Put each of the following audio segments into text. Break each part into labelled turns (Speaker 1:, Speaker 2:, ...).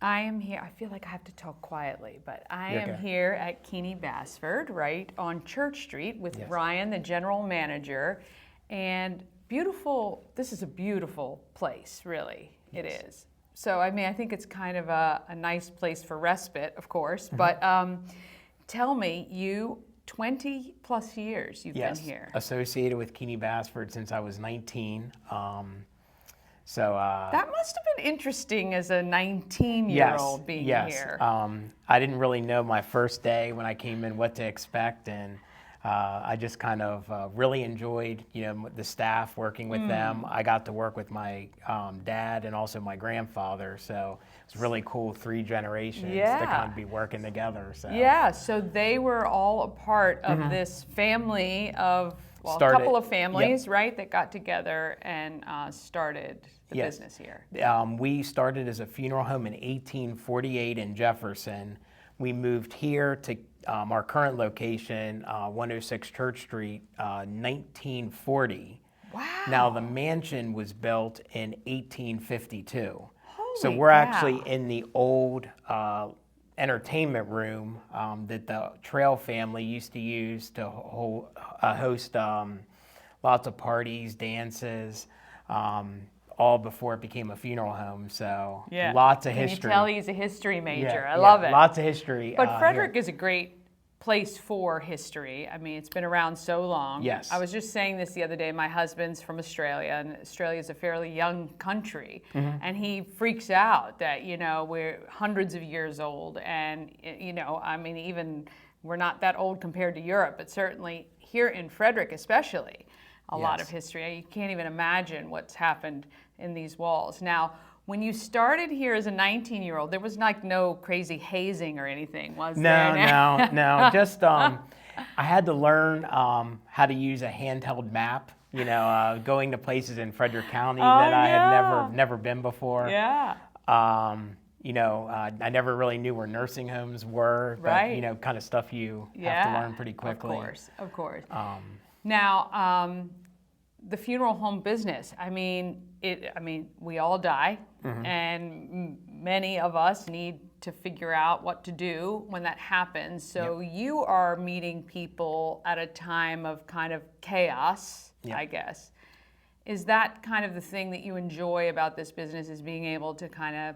Speaker 1: I am here. I feel like I have to talk quietly, but I
Speaker 2: You're
Speaker 1: am
Speaker 2: okay.
Speaker 1: here at Keeney Basford, right on Church Street with
Speaker 2: Yes.
Speaker 1: Ryan, the general manager. And this is a beautiful place, really.
Speaker 2: Yes.
Speaker 1: It is. So, I mean, I think it's kind of a nice place for respite, of course.
Speaker 2: Mm-hmm.
Speaker 1: But tell me, 20 plus years you've
Speaker 2: Yes,
Speaker 1: been here.
Speaker 2: associated with Keeney Basford since I was 19.
Speaker 1: That must have been interesting as a 19-year-old
Speaker 2: yes,
Speaker 1: being
Speaker 2: yes.
Speaker 1: here.
Speaker 2: I didn't really know my first day when I came in what to expect, and I just kind of really enjoyed, the staff, working with them. I got to work with my dad and also my grandfather, so it's really cool, 3 generations to kind of be working together. So
Speaker 1: Yeah, so they were all a part of this family of, a
Speaker 2: Started-
Speaker 1: couple of families,
Speaker 2: yep.
Speaker 1: right, that got together and started the
Speaker 2: Yes.
Speaker 1: business here.
Speaker 2: We started as a funeral home in 1848 in Jefferson. We moved here to our current location, 106 Church Street, 1940.
Speaker 1: Wow.
Speaker 2: Now, the mansion was built in 1852. So
Speaker 1: Holy
Speaker 2: we're
Speaker 1: cow.
Speaker 2: actually in the old entertainment room that the Trail family used to use to host lots of parties, dances, all before it became a funeral home. So lots of history.
Speaker 1: Can you tell he's a history major?
Speaker 2: Yeah,
Speaker 1: I love it.
Speaker 2: Lots of history.
Speaker 1: But Frederick
Speaker 2: here.
Speaker 1: is a great place for history. I mean, it's been around so long.
Speaker 2: Yes.
Speaker 1: I was just saying this the other day. My husband's from Australia, and Australia is a fairly young country. And he freaks out that, we're hundreds of years old. And, I mean, even we're not that old compared to Europe, but certainly here in Frederick especially, a lot of history. You can't even imagine what's happened in these walls. Now, when you started here as a 19-year-old, there was no crazy hazing or anything, was there?
Speaker 2: No. Just I had to learn how to use a handheld map. Going to places in Frederick County that I had never been before.
Speaker 1: Yeah.
Speaker 2: I never really knew where nursing homes were, but
Speaker 1: Right.
Speaker 2: kind of stuff you have to learn pretty quickly.
Speaker 1: Of course. Now, the funeral home business. I mean, we all die, and many of us need to figure out what to do when that happens. So you are meeting people at a time of kind of chaos, I guess. Is that kind of the thing that you enjoy about this business, is being able to kind of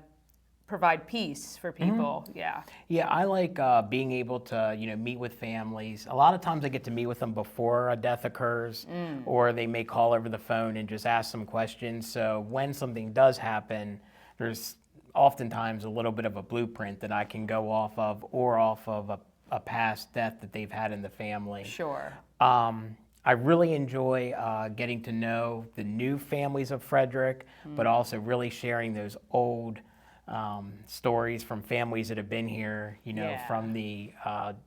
Speaker 1: provide peace for people? Yeah.
Speaker 2: Yeah, I like being able to, meet with families. A lot of times I get to meet with them before a death occurs, or they may call over the phone and just ask some questions. So when something does happen, there's oftentimes a little bit of a blueprint that I can go off of, or off of a past death that they've had in the family.
Speaker 1: Sure.
Speaker 2: I really enjoy getting to know the new families of Frederick, but also really sharing those old stories from families that have been here, from the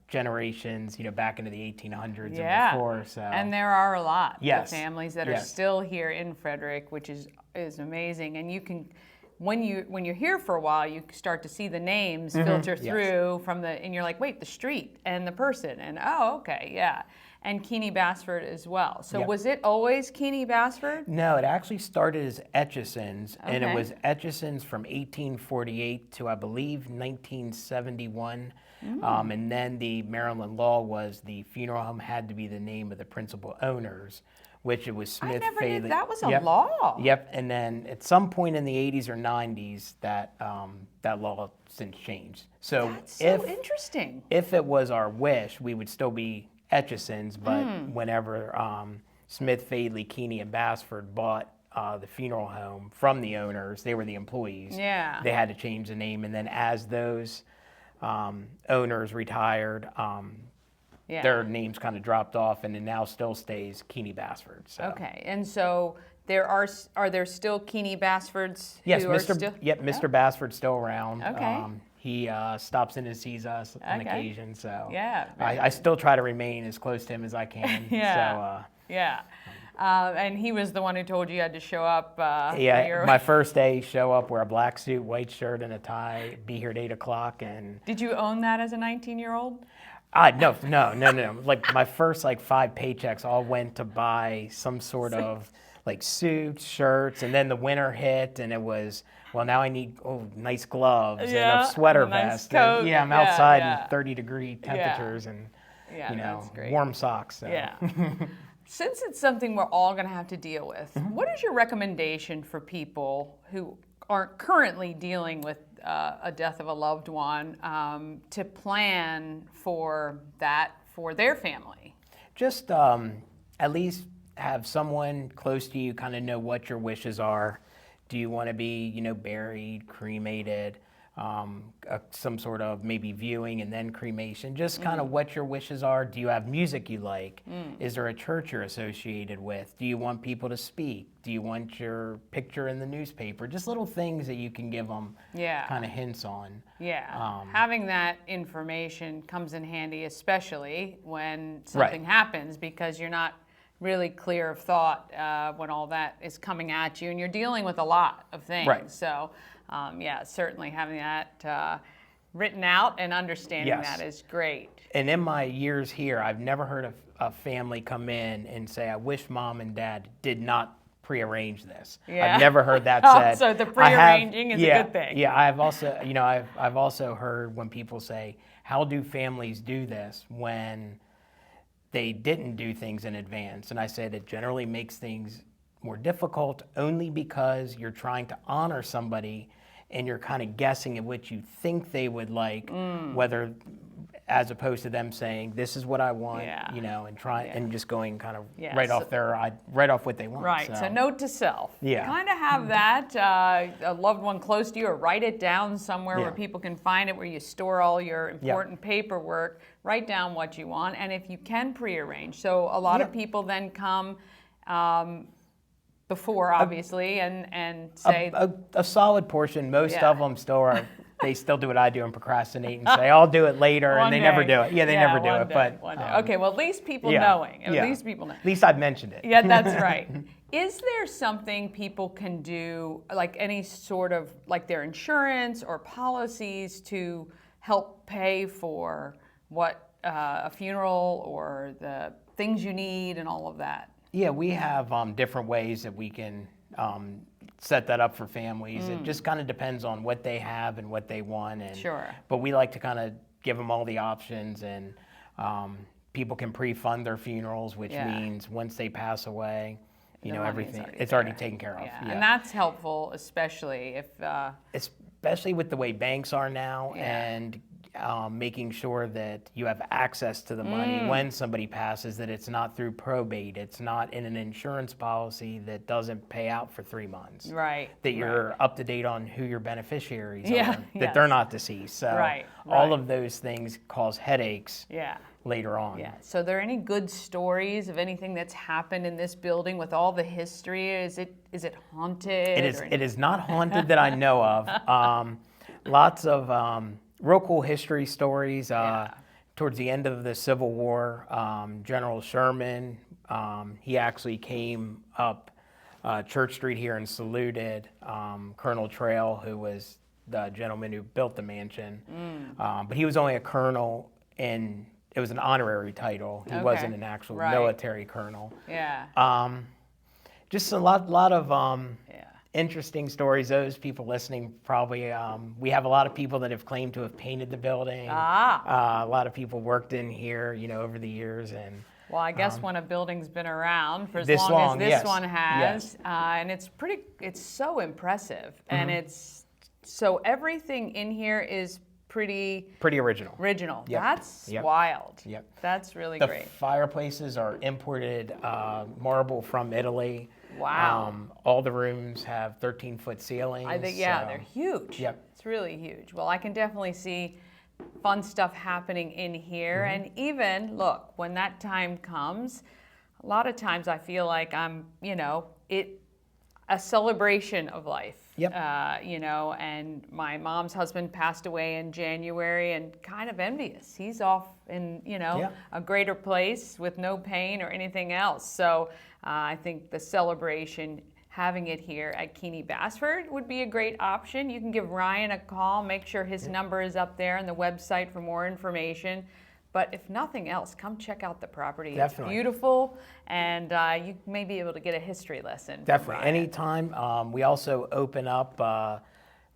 Speaker 2: generations, back into the 1800s and before. So.
Speaker 1: And there are a lot
Speaker 2: Yes.
Speaker 1: of families that are still here in Frederick, which is amazing. And you can, when you're here for a while, you start to see the names filter through and you're like, wait, the street and the person, and and Keeney Basford as well. So was it always Keeney Basford?
Speaker 2: No, it actually started as Etchison's, and it was Etchison's from 1848 to, I believe, 1971. And then the Maryland law was the funeral home had to be the name of the principal owners, which it was Smith.
Speaker 1: I never knew that was a
Speaker 2: Yep.
Speaker 1: law.
Speaker 2: Yep, and then at some point in the 80s or 90s, that law since changed. So
Speaker 1: That's so interesting.
Speaker 2: If it was our wish, we would still be Etchison's, but whenever Smith, Fadley, Keeney, and Basford bought the funeral home from the owners, they were the employees.
Speaker 1: Yeah.
Speaker 2: They had to change the name, and then as those owners retired, their names kind of dropped off, and it now still stays Keeney Basford. So.
Speaker 1: Okay, and so are there still Keeney Basfords?
Speaker 2: Yes,
Speaker 1: who
Speaker 2: Mr.
Speaker 1: Are still?
Speaker 2: Yep, Mr. Basford's still around.
Speaker 1: Okay.
Speaker 2: He stops in and sees us on occasion, so
Speaker 1: Yeah,
Speaker 2: I still try to remain as close to him as I can.
Speaker 1: Yeah.
Speaker 2: So,
Speaker 1: And he was the one who told you had to show up.
Speaker 2: my first day, show up, wear a black suit, white shirt, and a tie, be here at 8 o'clock. And
Speaker 1: Did you own that as a 19-year-old?
Speaker 2: No. Like my first 5 paychecks all went to buy some sort of suits, shirts, and then the winter hit, and it was well, now I need nice gloves and
Speaker 1: Yeah,
Speaker 2: a sweater
Speaker 1: and a nice
Speaker 2: vest.
Speaker 1: coat.
Speaker 2: And, I'm
Speaker 1: Yeah,
Speaker 2: outside
Speaker 1: yeah.
Speaker 2: in 30-degree temperatures and
Speaker 1: that's great.
Speaker 2: warm socks. So.
Speaker 1: Yeah. Since it's something we're all going to have to deal with, what is your recommendation for people who aren't currently dealing with a death of a loved one to plan for that for their family?
Speaker 2: Just at least have someone close to you kind of know what your wishes are. Do you want to be, buried, cremated, some sort of maybe viewing and then cremation? Just kind of what your wishes are. Do you have music you like? Is there a church you're associated with? Do you want people to speak? Do you want your picture in the newspaper? Just little things that you can give them kind of hints on.
Speaker 1: Yeah, having that information comes in handy, especially when something happens, because you're not really clear of thought when all that is coming at you, and you're dealing with a lot of things.
Speaker 2: Right.
Speaker 1: So, certainly having that written out and understanding that is great.
Speaker 2: And in my years here, I've never heard of a family come in and say, I wish mom and dad did not prearrange this.
Speaker 1: Yeah.
Speaker 2: I've never heard that said.
Speaker 1: So the prearranging is a good thing.
Speaker 2: Yeah, I've also, I've also heard when people say, how do families do this when they didn't do things in advance? And I said it generally makes things more difficult only because you're trying to honor somebody and you're kind of guessing at what you think they would like, whether as opposed to them saying, this is what I want, and try and just going kind of right off what they want.
Speaker 1: Right. So note to self.
Speaker 2: Yeah.
Speaker 1: Kind of have that a loved one close to you, or write it down somewhere where people can find it, where you store all your important paperwork. Write down what you want, and if you can prearrange. So a lot of people then come before, obviously, and say
Speaker 2: a solid portion. Most of them still are. They still do what I do and procrastinate and say, I'll do it later, and they never do it. Yeah, they never do it. But
Speaker 1: okay, well, at least people knowing. At least people know.
Speaker 2: At least I've mentioned it.
Speaker 1: Yeah, that's right. Is there something people can do, like any sort of, like their insurance or policies, to help pay for what a funeral or the things you need and all of that?
Speaker 2: Yeah, we have different ways that we can set that up for families. It just kind of depends on what they have and what they want. And, but we like to kind of give them all the options, and people can pre-fund their funerals, which means once they pass away, everything it's already taken care of.
Speaker 1: Yeah. And that's helpful, especially if
Speaker 2: especially with the way banks are now, and making sure that you have access to the money when somebody passes, that it's not through probate, it's not in an insurance policy that doesn't pay out for 3 months.
Speaker 1: Right.
Speaker 2: That you're up to date on who your beneficiaries are, that they're not deceased. So all of those things cause headaches later on.
Speaker 1: Yeah. So are there any good stories of anything that's happened in this building with all the history? Is it haunted?
Speaker 2: It is not haunted that I know of. Lots of real cool history stories. Towards the end of the Civil War, General Sherman, he actually came up Church Street here and saluted Colonel Trail, who was the gentleman who built the mansion. But he was only a colonel, and it was an honorary title. He wasn't an actual military colonel.
Speaker 1: Yeah.
Speaker 2: Just a lot of interesting stories. Those people listening probably, we have a lot of people that have claimed to have painted the building. A lot of people worked in here, over the years. And
Speaker 1: well, I guess when a building's been around for as long as this one has, and it's so impressive, and so everything in here is pretty original. Yep. That's wild.
Speaker 2: Yep.
Speaker 1: That's really
Speaker 2: great. The fireplaces are imported marble from Italy.
Speaker 1: Wow.
Speaker 2: All the rooms have 13-foot ceilings.
Speaker 1: I think, they're huge.
Speaker 2: Yep.
Speaker 1: It's really huge. Well, I can definitely see fun stuff happening in here. And even, look, when that time comes, a lot of times I feel like I'm, a celebration of life.
Speaker 2: Yep.
Speaker 1: And my mom's husband passed away in January, and kind of envious. He's off in, a greater place with no pain or anything else. So I think the celebration, having it here at Keeney Basford, would be a great option. You can give Ryan a call, make sure his number is up there on the website for more information. But if nothing else, come check out the property.
Speaker 2: Definitely.
Speaker 1: It's beautiful, and you may be able to get a history lesson.
Speaker 2: Definitely. Anytime. We also open up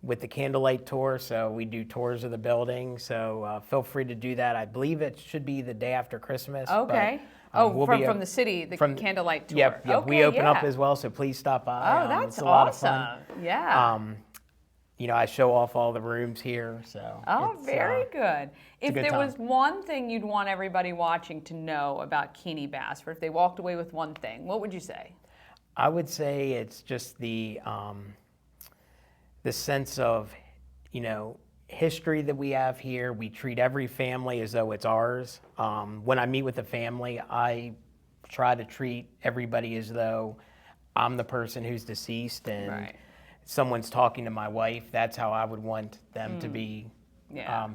Speaker 2: with the candlelight tour. So we do tours of the building. So feel free to do that. I believe it should be the day after Christmas.
Speaker 1: Okay.
Speaker 2: But, we'll be
Speaker 1: from the city, the candlelight tour.
Speaker 2: Yep.
Speaker 1: Okay,
Speaker 2: we open up as well, so please stop by.
Speaker 1: Oh, that's
Speaker 2: it's a lot
Speaker 1: awesome.
Speaker 2: of fun.
Speaker 1: Yeah.
Speaker 2: I show off all the rooms here. So.
Speaker 1: Oh,
Speaker 2: it's,
Speaker 1: very good. If
Speaker 2: good
Speaker 1: there
Speaker 2: time.
Speaker 1: was one thing you'd want everybody watching to know about Keeney Basford, if they walked away with one thing, what would you say?
Speaker 2: I would say it's just the sense of, history that we have here. We treat every family as though it's ours. When I meet with a family, I try to treat everybody as though I'm the person who's deceased and
Speaker 1: Right.
Speaker 2: someone's talking to my wife. That's how I would want them to be.
Speaker 1: Yeah.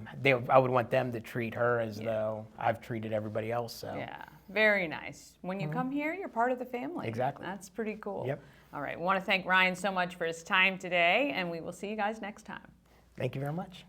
Speaker 2: I would want them to treat her as though I've treated everybody else. So.
Speaker 1: Yeah, very nice. When you come here, you're part of the family.
Speaker 2: Exactly.
Speaker 1: That's pretty cool.
Speaker 2: Yep.
Speaker 1: All right. I want to thank Ryan so much for his time today, and we will see you guys next time.
Speaker 2: Thank you very much.